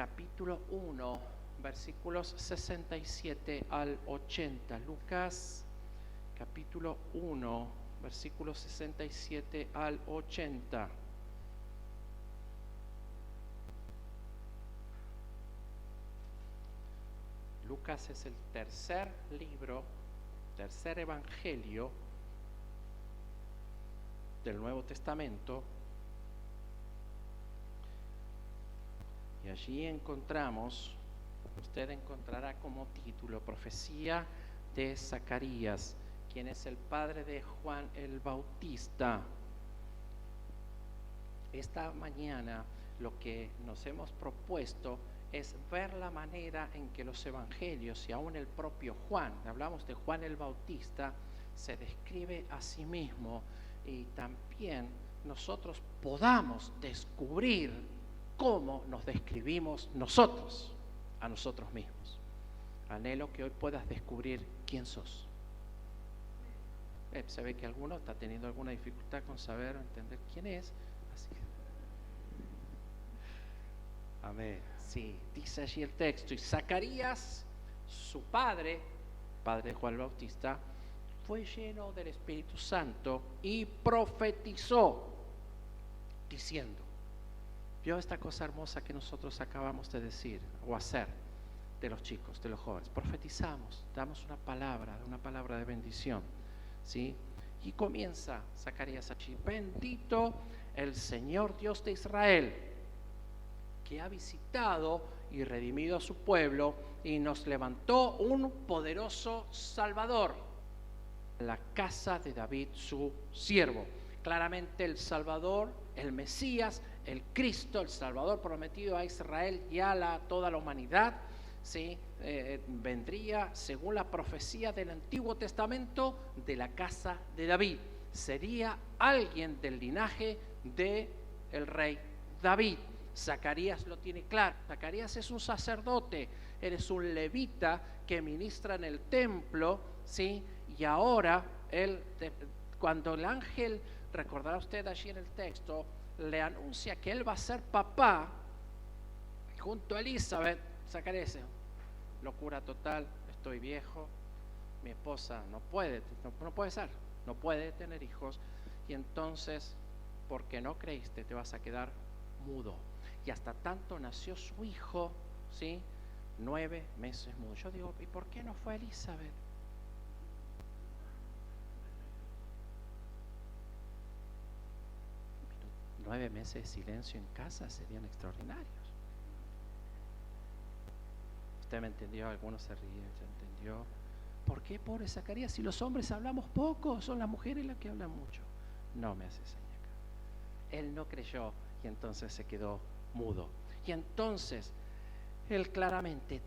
capítulo 1, versículos 67 al 80. Lucas capítulo 1, versículos 67 al 80. Lucas es el tercer evangelio del Nuevo Testamento. Y allí usted encontrará como título Profecía de Zacarías, quien es el padre de Juan el Bautista. Esta mañana lo que nos hemos propuesto es ver la manera en que los evangelios y aún el propio Juan, hablamos de Juan el Bautista, se describe a sí mismo, y también nosotros podamos descubrir cómo nos describimos nosotros a nosotros mismos. Anhelo que hoy puedas descubrir quién sos. Se ve que alguno está teniendo alguna dificultad con saber o entender quién es. Así. Amén. Sí, dice allí el texto. Y Zacarías, su padre de Juan el Bautista, fue lleno del Espíritu Santo y profetizó, diciendo. ¿Vio esta cosa hermosa que nosotros acabamos de decir o hacer de los chicos, de los jóvenes? Profetizamos, damos una palabra de bendición, ¿sí? Y comienza Zacarías allí: bendito el Señor Dios de Israel, que ha visitado y redimido a su pueblo y nos levantó un poderoso Salvador, la casa de David su siervo. Claramente el Salvador, el Mesías, el Cristo, el Salvador prometido a Israel y a toda la humanidad, ¿sí? Vendría, según la profecía del Antiguo Testamento, de la casa de David. Sería alguien del linaje del rey David. Zacarías lo tiene claro. Zacarías es un sacerdote, eres un levita que ministra en el templo, ¿sí? Y ahora cuando el ángel, recordará usted allí en el texto, le anuncia que él va a ser papá junto a Elizabeth, Zacarías: locura total, estoy viejo, mi esposa no puede tener hijos, y entonces, porque no creíste, te vas a quedar mudo. Y hasta tanto nació su hijo, ¿sí? 9 meses mudo. Yo digo, ¿y por qué no fue Elizabeth? 9 meses de silencio en casa serían extraordinarios. Usted me entendió, algunos se ríen, ¿se entendió? ¿Por qué, pobre Zacarías? Si los hombres hablamos poco, son las mujeres las que hablan mucho. No me hace seña acá. Él no creyó y entonces se quedó mudo. Y entonces él claramente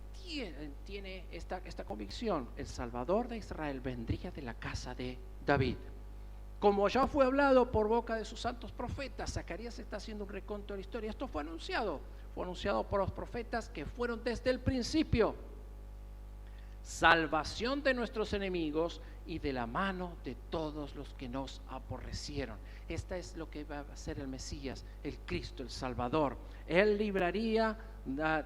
tiene esta convicción: el Salvador de Israel vendría de la casa de David. Como ya fue hablado por boca de sus santos profetas, Zacarías está haciendo un recuento de la historia. Esto fue anunciado por los profetas que fueron desde el principio. Salvación de nuestros enemigos y de la mano de todos los que nos aborrecieron. Esta es lo que va a hacer el Mesías, el Cristo, el Salvador. Él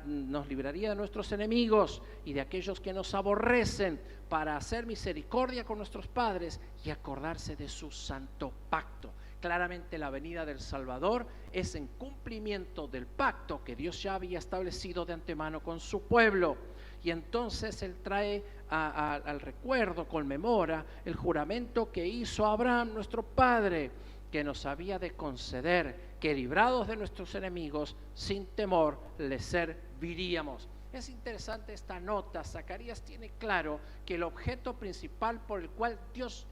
nos libraría de nuestros enemigos y de aquellos que nos aborrecen, para hacer misericordia con nuestros padres y acordarse de su santo pacto. Claramente la venida del Salvador es en cumplimiento del pacto que Dios ya había establecido de antemano con su pueblo. Y entonces él trae al recuerdo, conmemora el juramento que hizo Abraham, nuestro padre, que nos había de conceder que, librados de nuestros enemigos, sin temor les serviríamos. Es interesante esta nota. Zacarías tiene claro que el objeto principal por el cual Dios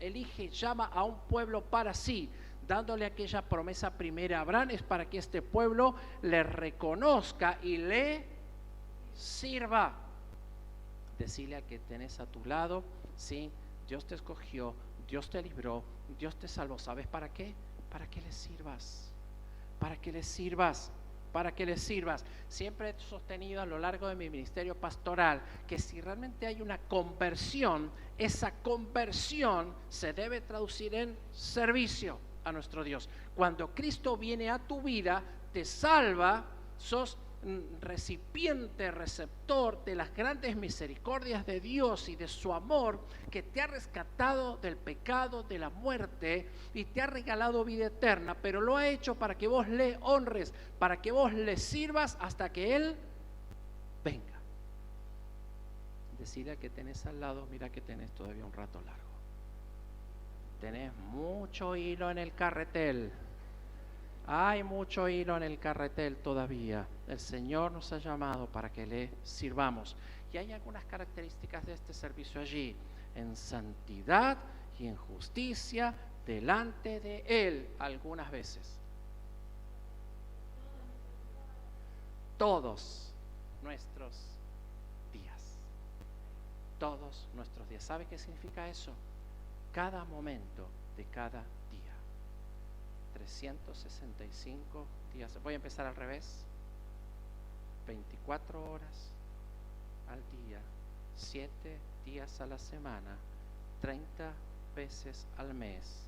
llama a un pueblo para sí, dándole aquella promesa primera a Abraham, es para que este pueblo le reconozca y le sirva. Decirle al que tenés a tu lado: sí, Dios te escogió, Dios te libró, Dios te salvó. ¿Sabes para qué? Para que le sirvas. Para que le sirvas. Para que le sirvas. Siempre he sostenido a lo largo de mi ministerio pastoral que si realmente hay una conversión, esa conversión se debe traducir en servicio a nuestro Dios. Cuando Cristo viene a tu vida, te salva, sos recipiente, receptor de las grandes misericordias de Dios y de su amor, que te ha rescatado del pecado, de la muerte, y te ha regalado vida eterna, pero lo ha hecho para que vos le honres, para que vos le sirvas hasta que Él venga. Decida que tenés al lado, mira que tenés todavía un rato largo. Tenés mucho hilo en el carretel. Hay mucho hilo en el carretel todavía. El Señor nos ha llamado para que le sirvamos. Y hay algunas características de este servicio allí: en santidad y en justicia delante de Él, algunas veces. Todos nuestros días. Todos nuestros días. ¿Sabe qué significa eso? Cada momento de cada día. 365 días. Voy a empezar al revés. 24 horas al día, 7 días a la semana, 30 veces al mes,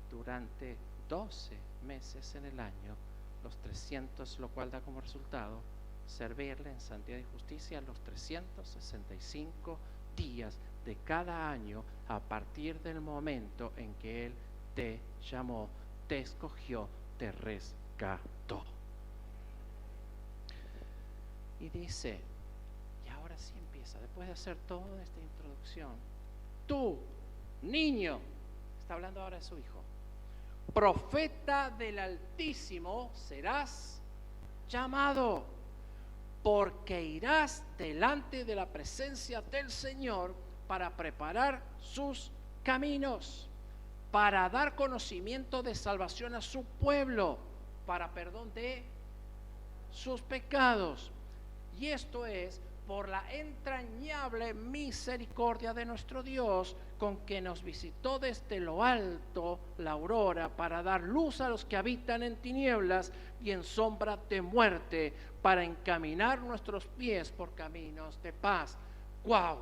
durante 12 meses en el año, los 300, lo cual da como resultado servirle en santidad y justicia los 365 días de cada año, a partir del momento en que Él te llamó, te escogió, te rescató. Y dice, y ahora sí empieza, después de hacer toda esta introducción: tú, niño, está hablando ahora de su hijo, profeta del Altísimo serás llamado, porque irás delante de la presencia del Señor para preparar sus caminos, para dar conocimiento de salvación a su pueblo, para perdón de sus pecados. Y esto es por la entrañable misericordia de nuestro Dios, con que nos visitó desde lo alto la aurora, para dar luz a los que habitan en tinieblas y en sombra de muerte, para encaminar nuestros pies por caminos de paz. ¡Wow!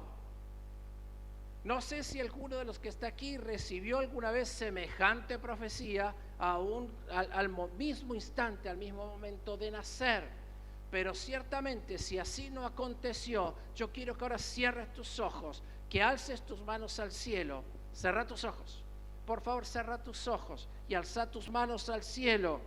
No sé si alguno de los que está aquí recibió alguna vez semejante profecía al mismo instante, al mismo momento de nacer. Pero ciertamente, si así no aconteció, yo quiero que ahora cierres tus ojos, que alces tus manos al cielo. Cerra tus ojos. Por favor, cerra tus ojos y alza tus manos al cielo.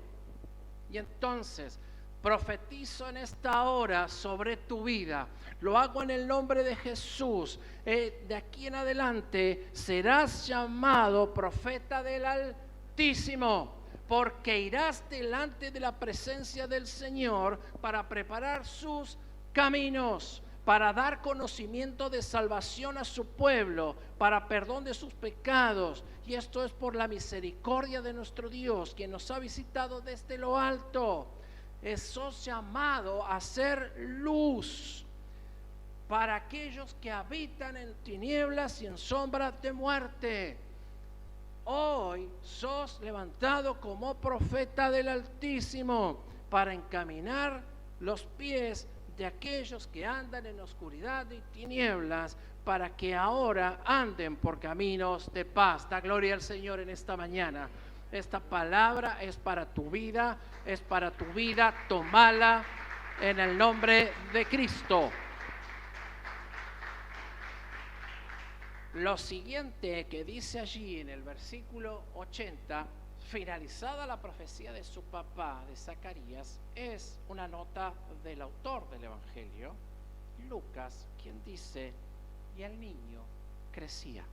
Y entonces profetizo en esta hora sobre tu vida. Lo hago en el nombre de Jesús. De aquí en adelante serás llamado profeta del Altísimo, porque irás delante de la presencia del Señor para preparar sus caminos, para dar conocimiento de salvación a su pueblo, para perdón de sus pecados. Y esto es por la misericordia de nuestro Dios, quien nos ha visitado desde lo alto. Sos llamado a ser luz para aquellos que habitan en tinieblas y en sombra de muerte. Hoy sos levantado como profeta del Altísimo para encaminar los pies de aquellos que andan en oscuridad y tinieblas, para que ahora anden por caminos de paz. Da gloria al Señor en esta mañana. Esta palabra es para tu vida, es para tu vida. Tómala en el nombre de Cristo. Lo siguiente que dice allí en el versículo 80, finalizada la profecía de su papá, de Zacarías, es una nota del autor del Evangelio, Lucas, quien dice: y el niño crecía.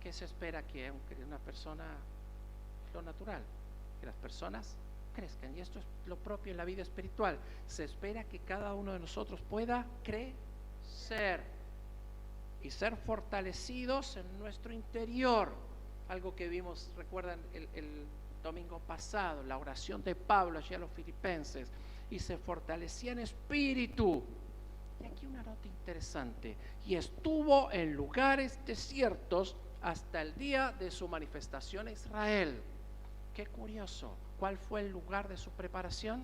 ¿Qué se espera que una persona, lo natural, que las personas crezcan? Y esto es lo propio en la vida espiritual. Se espera que cada uno de nosotros pueda crecer y ser fortalecidos en nuestro interior. Algo que vimos, recuerdan, el domingo pasado, la oración de Pablo allí a los filipenses: y se fortalecía en espíritu. Y aquí una nota interesante: y estuvo en lugares desiertos hasta el día de su manifestación a Israel. Qué curioso. ¿Cuál fue el lugar de su preparación?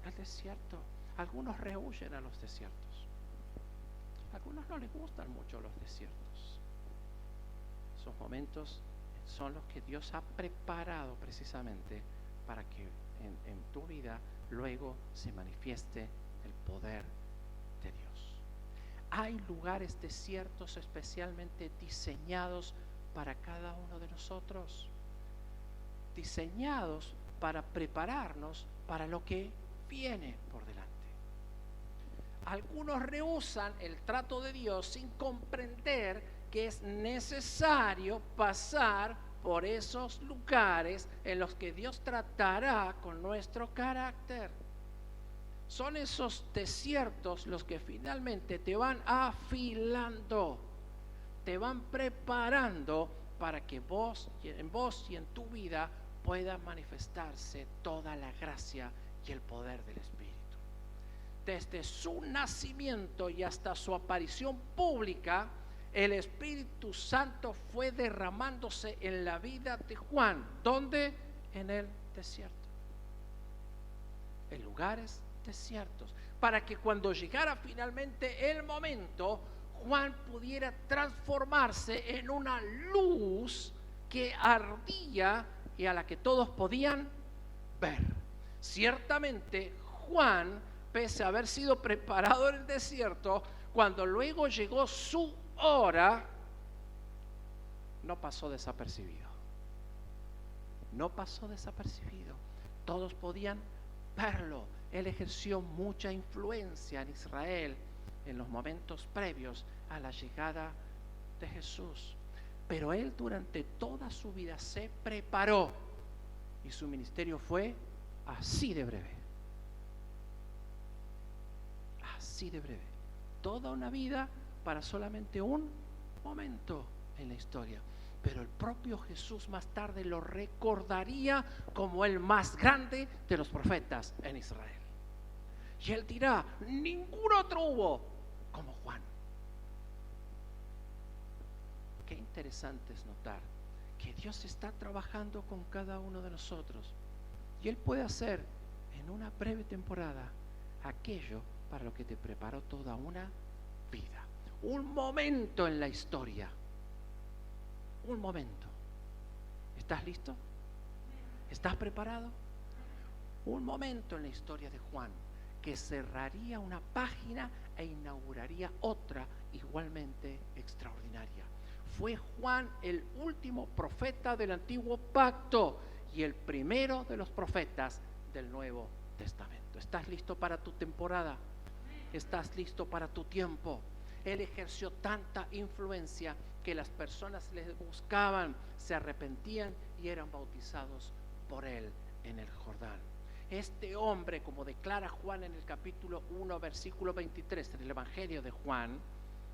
El desierto. Algunos rehuyen a los desiertos. A algunos no les gustan mucho los desiertos. Esos momentos son los que Dios ha preparado precisamente para que en tu vida luego se manifieste el poder de Dios. Hay lugares desiertos especialmente diseñados para cada uno de nosotros, diseñados para prepararnos para lo que viene por delante. Algunos rehúsan el trato de Dios sin comprender que es necesario pasar por esos lugares en los que Dios tratará con nuestro carácter. Son esos desiertos los que finalmente te van afilando, te van preparando para que en vos y en tu vida pueda manifestarse toda la gracia y el poder del Espíritu. Desde su nacimiento y hasta su aparición pública, el Espíritu Santo fue derramándose en la vida de Juan. ¿Dónde? En el desierto. En lugares desiertos. Para que cuando llegara finalmente el momento, Juan pudiera transformarse en una luz que ardía y a la que todos podían ver. Ciertamente, Juan, pese a haber sido preparado en el desierto, cuando luego llegó su hora, no pasó desapercibido. No pasó desapercibido. Todos podían verlo. Él ejerció mucha influencia en Israel en los momentos previos a la llegada de Jesús. Pero él durante toda su vida se preparó y su ministerio fue así de breve. Así de breve. Toda una vida para solamente un momento en la historia. Pero el propio Jesús más tarde lo recordaría como el más grande de los profetas en Israel. Y él dirá, ningún otro hubo como Juan. Qué interesante es notar que Dios está trabajando con cada uno de nosotros. Y Él puede hacer en una breve temporada aquello para lo que te preparó toda una vida. Un momento en la historia. Un momento. ¿Estás listo? ¿Estás preparado? Un momento en la historia de Juan que cerraría una página e inauguraría otra igualmente extraordinaria. Fue Juan el último profeta del Antiguo Pacto y el primero de los profetas del Nuevo Testamento. ¿Estás listo para tu temporada? ¿Estás listo para tu tiempo? Él ejerció tanta influencia que las personas le buscaban, se arrepentían y eran bautizados por él en el Jordán. Este hombre, como declara Juan en el capítulo 1, versículo 23, en el Evangelio de Juan,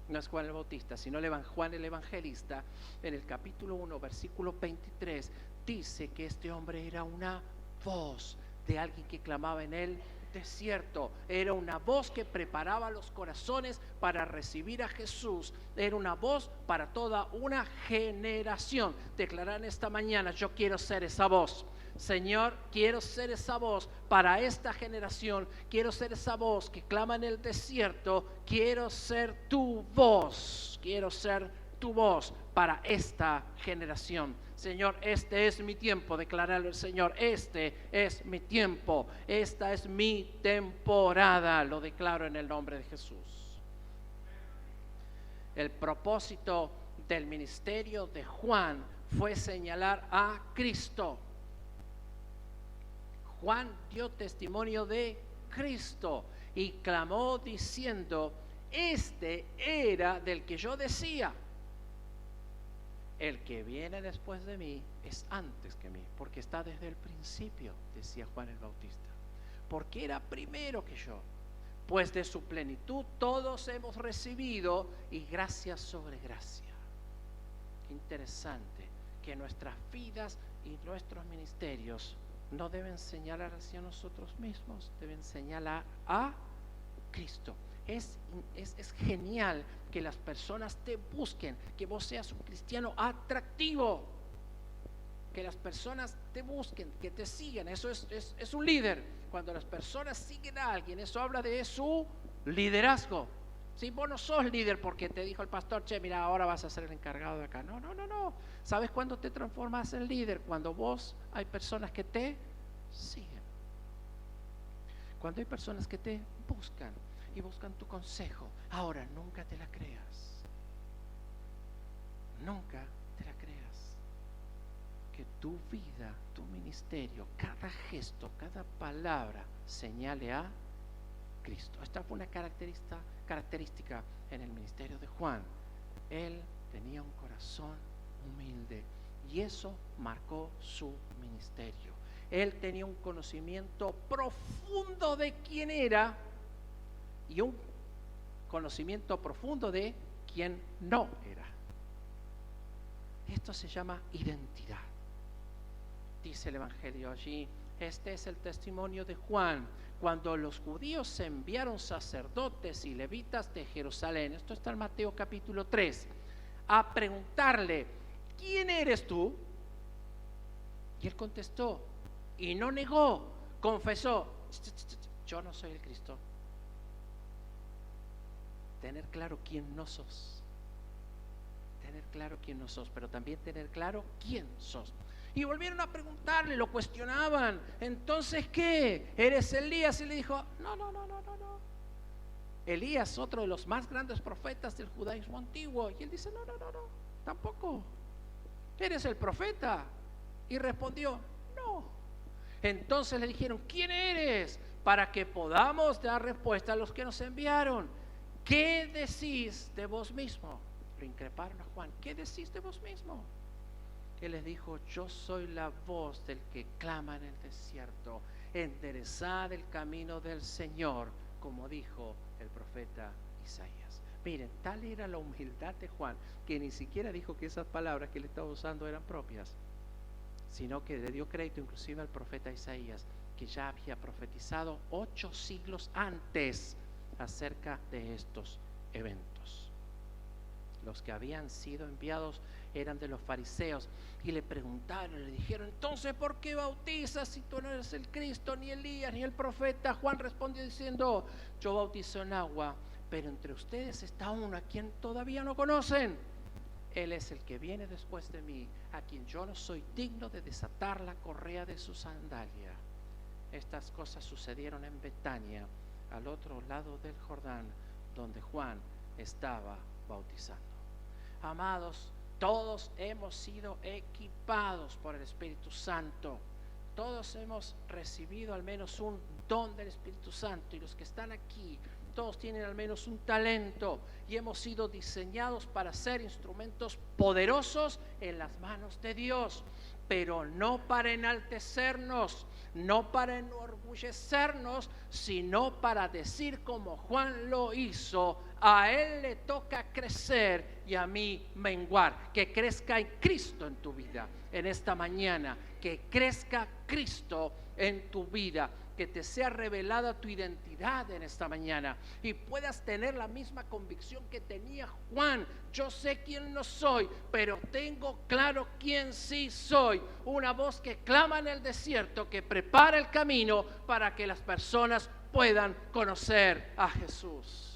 no es Juan el Bautista, sino Juan el Evangelista, en el capítulo 1, versículo 23, dice que este hombre era una voz de alguien que clamaba en el desierto. Era una voz que preparaba los corazones para recibir a Jesús. Era una voz para toda una generación. Declarar esta mañana, yo quiero ser esa voz. Señor, quiero ser esa voz para esta generación. Quiero ser esa voz que clama en el desierto. Quiero ser tu voz. Quiero ser tu voz para esta generación. Señor, este es mi tiempo, declararlo el Señor, este es mi tiempo, esta es mi temporada, lo declaro en el nombre de Jesús. El propósito del ministerio de Juan fue señalar a Cristo. Juan dio testimonio de Cristo y clamó diciendo, este era del que yo decía, el que viene después de mí es antes que mí, porque está desde el principio, decía Juan el Bautista, porque era primero que yo, pues de su plenitud todos hemos recibido y gracia sobre gracia. Qué interesante que nuestras vidas y nuestros ministerios no deben señalar hacia nosotros mismos, deben señalar a Cristo. Es genial que las personas te busquen, que vos seas un cristiano atractivo, que las personas te busquen, que te sigan. Eso es un líder. Cuando las personas siguen a alguien, eso habla de su liderazgo. Si vos no sos líder porque te dijo el pastor, che, mira, ahora vas a ser el encargado de acá. No. ¿Sabes cuándo te transformas en líder? Cuando hay personas que te siguen. Cuando hay personas que te buscan y buscan tu consejo, ahora nunca te la creas. Nunca te la creas. Que tu vida, tu ministerio, cada gesto, cada palabra señale a Cristo. Esta fue una característica en el ministerio de Juan. Él tenía un corazón humilde y eso marcó su ministerio. Él tenía un conocimiento profundo de quién era y un conocimiento profundo de quién no era. Esto se llama identidad. Dice el Evangelio allí, este es el testimonio de Juan. Cuando los judíos enviaron sacerdotes y levitas de Jerusalén, esto está en Mateo capítulo 3, a preguntarle, ¿quién eres tú? Y él contestó, y no negó, confesó, yo no soy el Cristo. Tener claro quién no sos. Tener claro quién no sos, pero también tener claro quién sos. Y volvieron a preguntarle, lo cuestionaban. Entonces, ¿qué? ¿Eres Elías? Y le dijo, no. Elías, otro de los más grandes profetas del judaísmo antiguo. Y él dice, no, tampoco. ¿Eres el profeta? Y respondió, no. Entonces le dijeron, ¿quién eres? Para que podamos dar respuesta a los que nos enviaron. ¿Qué decís de vos mismo? Lo increparon a Juan. ¿Qué decís de vos mismo? Él les dijo, yo soy la voz del que clama en el desierto, enderezad el camino del Señor, como dijo el profeta Isaías. Miren, tal era la humildad de Juan, que ni siquiera dijo que esas palabras que él estaba usando eran propias, sino que le dio crédito inclusive al profeta Isaías, que ya había profetizado 8 siglos antes acerca de estos eventos. Los que habían sido enviados eran de los fariseos y le preguntaron, le dijeron, entonces ¿por qué bautizas si tú no eres el Cristo, ni Elías, ni el profeta? Juan respondió diciendo, yo bautizo en agua, pero entre ustedes está uno a quien todavía no conocen. Él es el que viene después de mí, a quien yo no soy digno de desatar la correa de su sandalia. Estas cosas sucedieron en Betania, al otro lado del Jordán, donde Juan estaba bautizando. Amados, todos hemos sido equipados por el Espíritu Santo. Todos hemos recibido al menos un don del Espíritu Santo, y los que están aquí, todos tienen al menos un talento, y hemos sido diseñados para ser instrumentos poderosos en las manos de Dios, pero no para enaltecernos, no para enorgullecernos, sino para decir como Juan lo hizo, a él le toca crecer y a mí menguar. Que crezca en Cristo en tu vida en esta mañana, que crezca Cristo en tu vida, que te sea revelada tu identidad en esta mañana y puedas tener la misma convicción que tenía Juan. Yo sé quién no soy, pero tengo claro quién sí soy. Una voz que clama en el desierto, que prepara el camino para que las personas puedan conocer a Jesús.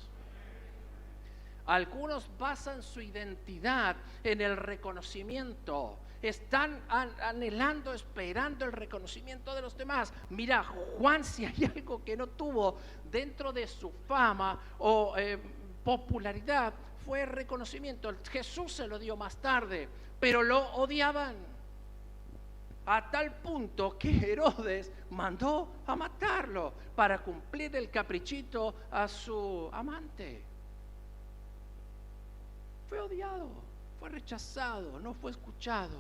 Algunos basan su identidad en el reconocimiento. Están anhelando, esperando el reconocimiento de los demás. Mira, Juan, si hay algo que no tuvo dentro de su fama o popularidad, fue reconocimiento. Jesús se lo dio más tarde, pero lo odiaban. A tal punto que Herodes mandó a matarlo para cumplir el caprichito a su amante. Fue odiado, fue rechazado, no fue escuchado.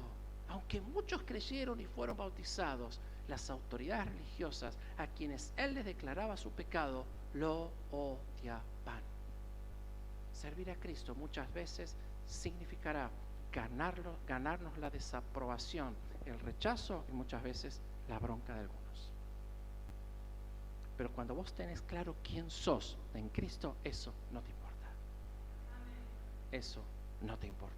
Aunque muchos creyeron y fueron bautizados, las autoridades religiosas a quienes él les declaraba su pecado, lo odiaban. Servir a Cristo muchas veces significará ganarnos la desaprobación, el rechazo y muchas veces la bronca de algunos. Pero cuando vos tenés claro quién sos en Cristo, eso no te importa. Eso no te importa.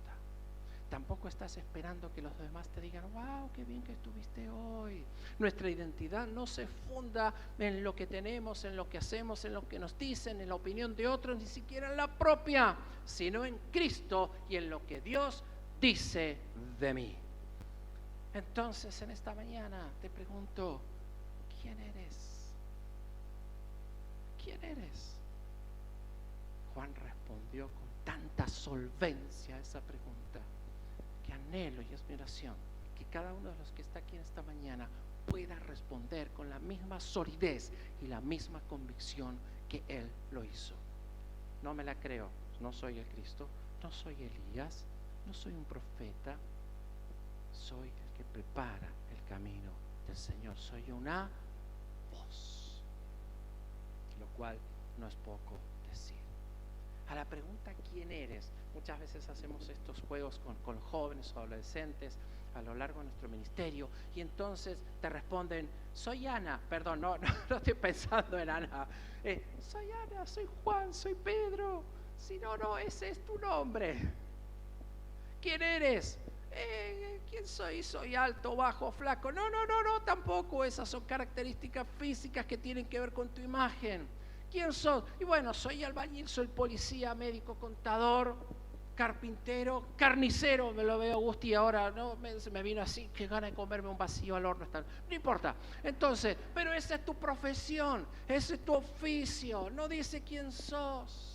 Tampoco estás esperando que los demás te digan, wow, qué bien que estuviste hoy. Nuestra identidad no se funda en lo que tenemos, en lo que hacemos, en lo que nos dicen, en la opinión de otros, ni siquiera en la propia, sino en Cristo y en lo que Dios dice de mí. Entonces, en esta mañana te pregunto, ¿quién eres? ¿quién eres? Juan respondió con tanta solvencia a esa pregunta que anhelo, y es mi oración, que cada uno de los que está aquí en esta mañana pueda responder con la misma solidez y la misma convicción que él lo hizo. No me la creo, no soy el Cristo, no soy Elías, no soy un profeta, soy el que prepara el camino del Señor, soy una voz, lo cual no es poco decir. A la pregunta ¿quién eres? Muchas veces hacemos estos juegos con jóvenes o adolescentes a lo largo de nuestro ministerio, y entonces te responden: soy Ana. Perdón, no estoy pensando en Ana. Soy Ana, soy Juan, soy Pedro. Si no, ese es tu nombre. ¿Quién eres? ¿Quién soy? Soy alto, bajo, flaco. No, tampoco. Esas son características físicas que tienen que ver con tu imagen. ¿Quién sos? Y bueno, soy albañil, soy policía, médico, contador, carpintero, carnicero. Me lo veo, Gusti, ahora, ¿no? Me vino así, que gana de comerme un vacío al horno. No importa. Entonces, pero esa es tu profesión, ese es tu oficio. No dice quién sos.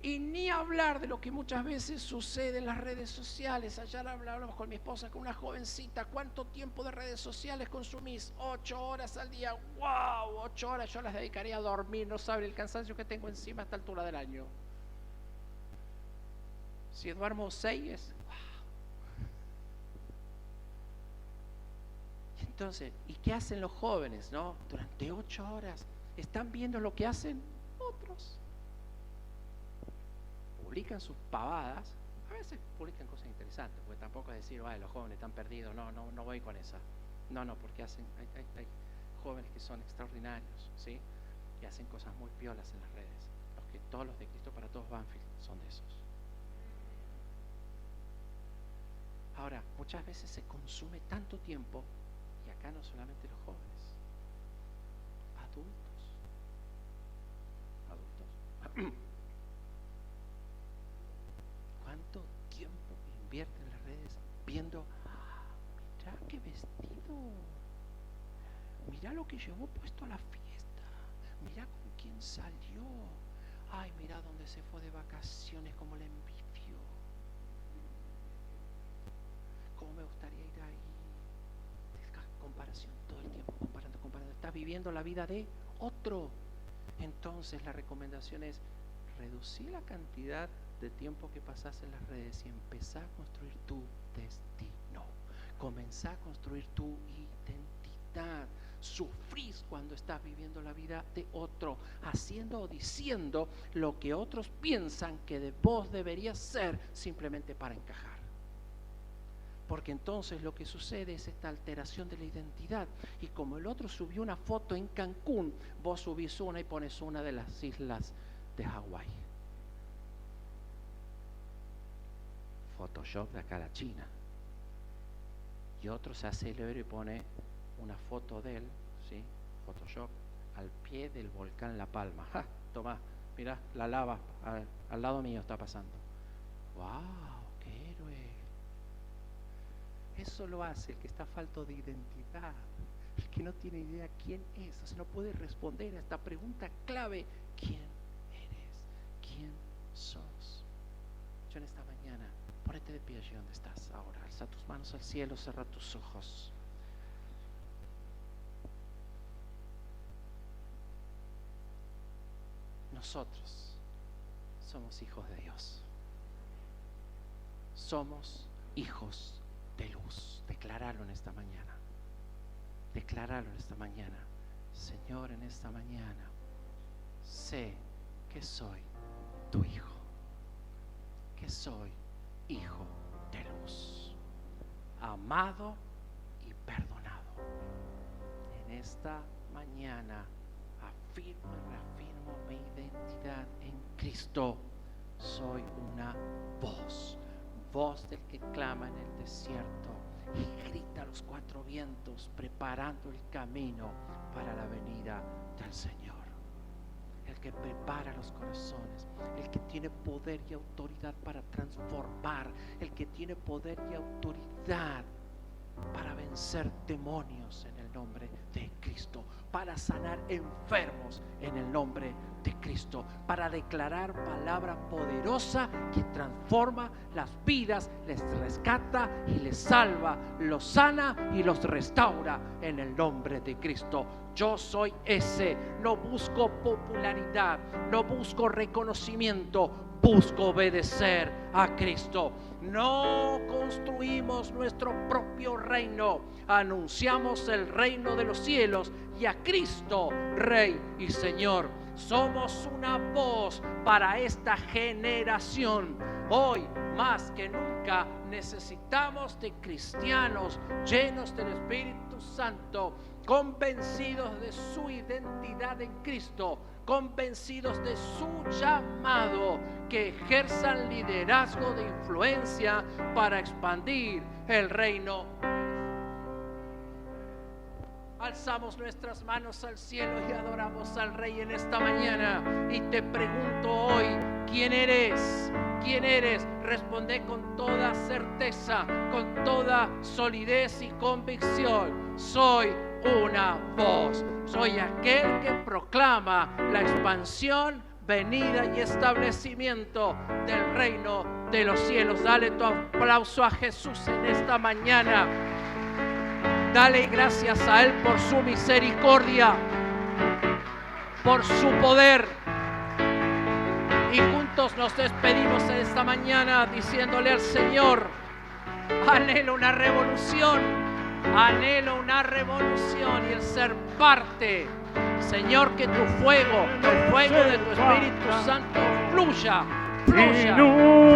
Y ni hablar de lo que muchas veces sucede en las redes sociales. Ayer hablamos con mi esposa, con una jovencita. ¿Cuánto tiempo de redes sociales consumís? 8 horas al día. ¡Wow! 8 horas yo las dedicaría a dormir. No saben el cansancio que tengo encima a esta altura del año. Si duermo 6 es ¡wow! Entonces, ¿y qué hacen los jóvenes, no? Durante 8 horas están viendo lo que hacen otros. Publican sus pavadas, a veces publican cosas interesantes, porque tampoco es decir, los jóvenes están perdidos, no voy con esa. No, porque hay jóvenes que son extraordinarios, ¿sí? Y hacen cosas muy piolas en las redes. Todos los de Cristo para Todos Banfield son de esos. Ahora, muchas veces se consume tanto tiempo, y acá no solamente los jóvenes, adultos. ¿Cuánto tiempo invierte en las redes viendo, mira qué vestido, mira lo que llevó puesto a la fiesta, mira con quién salió, ay, mira dónde se fue de vacaciones, cómo le envidio, cómo me gustaría ir ahí? Comparación, todo el tiempo comparando, estás viviendo la vida de otro. Entonces la recomendación es reducir la cantidad de tiempo que pasás en las redes y empezar a construir tu destino, comenzar a construir tu identidad. Sufrís cuando estás viviendo la vida de otro, haciendo o diciendo lo que otros piensan que de vos deberías ser simplemente para encajar. Porque entonces lo que sucede es esta alteración de la identidad, y como el otro subió una foto en Cancún, vos subís una y pones una de las islas de Hawái. Photoshop de acá a la China. Y otro se hace el héroe y pone una foto de él, ¿sí? Photoshop, al pie del volcán La Palma. ¡Ja! Tomá, mirá, la lava al lado mío está pasando. ¡Wow! ¡Qué héroe! Eso lo hace el que está falto de identidad, el que no tiene idea quién es, o sea, no puede responder a esta pregunta clave: ¿quién eres? ¿Quién sos? Yo en esta mañana, ponete de pie allí donde estás ahora, alza tus manos al cielo, cierra tus ojos. Nosotros somos hijos de Dios, somos hijos de luz. Declararlo en esta mañana, declararlo en esta mañana. Señor, en esta mañana sé que soy tu hijo, que soy hijo de luz, amado y perdonado. En esta mañana afirmo y reafirmo mi identidad en Cristo. Soy una voz del que clama en el desierto y grita a los 4 vientos, preparando el camino para la venida del Señor. El que prepara los corazones, el que tiene poder y autoridad para transformar, el que tiene poder y autoridad para vencer demonios en el nombre de Cristo, para sanar enfermos en el nombre de Cristo, para declarar palabra poderosa que transforma las vidas, les rescata y les salva, los sana y los restaura en el nombre de Cristo. Yo soy ese, no busco popularidad, no busco reconocimiento, busco obedecer a Cristo. No construimos nuestro propio reino, anunciamos el reino de los cielos y a Cristo, Rey y Señor. Somos una voz para esta generación. Hoy, más que nunca, necesitamos de cristianos llenos del Espíritu Santo, convencidos de su identidad en Cristo, convencidos de su llamado, que ejerzan liderazgo de influencia para expandir el reino. Alzamos nuestras manos al cielo y adoramos al Rey en esta mañana. Y te pregunto hoy, ¿quién eres? ¿Quién eres? Responde con toda certeza, con toda solidez y convicción. Soy una voz. Soy aquel que proclama la expansión, venida y establecimiento del reino de los cielos. Dale tu aplauso a Jesús en esta mañana. Dale gracias a Él por su misericordia, por su poder. Y juntos nos despedimos en esta mañana diciéndole al Señor: anhelo una revolución y el ser parte. Señor, que tu fuego, el fuego de tu Espíritu Santo fluya.